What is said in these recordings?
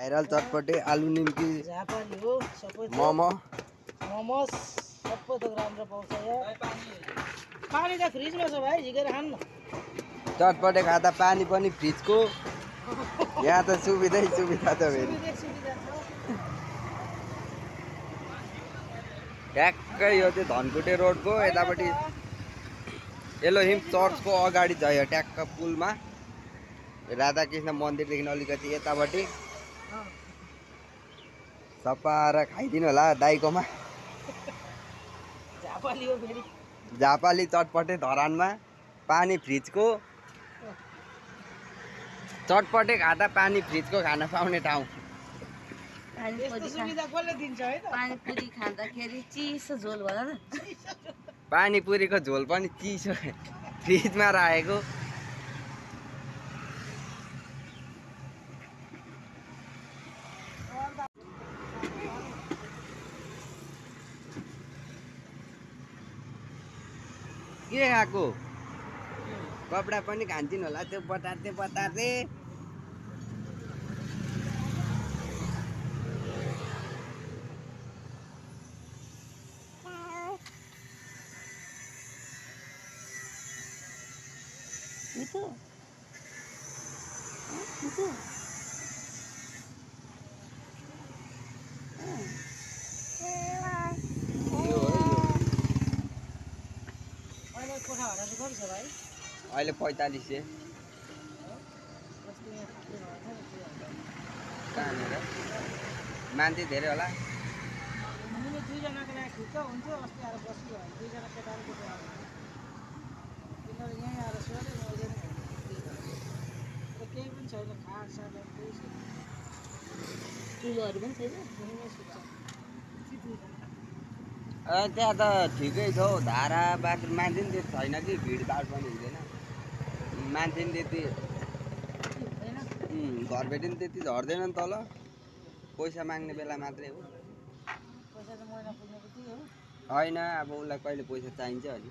viral चटपटे आलु निम्की झापाली हो सबै मोमो मोमोस सबै थोक राम्रो पाउँछ यहाँ पानी त फ्रिजमा छ भाइ झिकेर खानु न चटपटे खाँदा पानी पनि फ्रिजको यहाँ त सुविधा छ फेरि सुविधा छ ट्याक्कै यो चाहिँ धनकुटे रोडको यतापट्टि एलोहिम चर्चको अगाडि छ यो ट्याक्क पुलमा राधाकृष्ण मन्दिरदेखि अलिकति यतापट्टि सपाएर खाइदिनु होला दाइकोमा झापाली हो फेरि झापाली चटपटे धरानमा पानी फ्रिजको चटपटे खाँदा पानी फ्रिजको खाना पाउने ठाउँ सुविधा कसले दिन्छ है त पानीपुरी खाँदाखेरि चिसो झोल भन न पानीपुरीको झोल पनि चिसो फ्रिजमा राखेको के खाएको कपडा पनि खान्छन् होला त्यो बताते मिठो मिठो अहिले कोठा भाडा चाहिँ कति छ भाइ अहिले 4500 कहाँनिर मान्छे धेरै होला हामीले दुईजनाको लागि ठिक्क हुन्थ्यो अस्ति आएर बस्यो भने दुईजना केटाहरू तिनीहरू यहीँ आएर सोधे मैले केही पनि छैन खाट साट केही छैन चुलोहरू पनि छैन त्यहाँ त ठिकै छ हौ धारा बाथरुम मान्छे नि त्यति छैन कि भिडभाड पनि हुँदैन मान्छे नि त्यति घरबेटी नि त्यति झर्दैन नि तल पैसा माग्ने बेला मात्रै हो पैसा त महिना पुग्नेको के हो होइन अब उसलाई कहिले पैसा चाहिन्छ अलि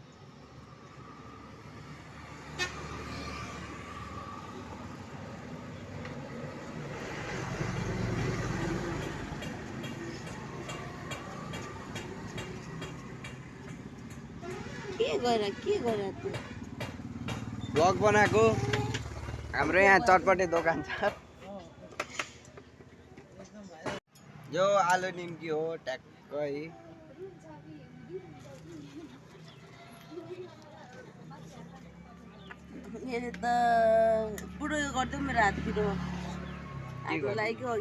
के गर तँ ब्लग बनाएको हाम्रो यहाँ चटपटे दोकान छ यो आलु निम्की हो ट्याक्कै मैले त पुरो गरिदिउँ मेरो हात पिरो आगो लाग्यो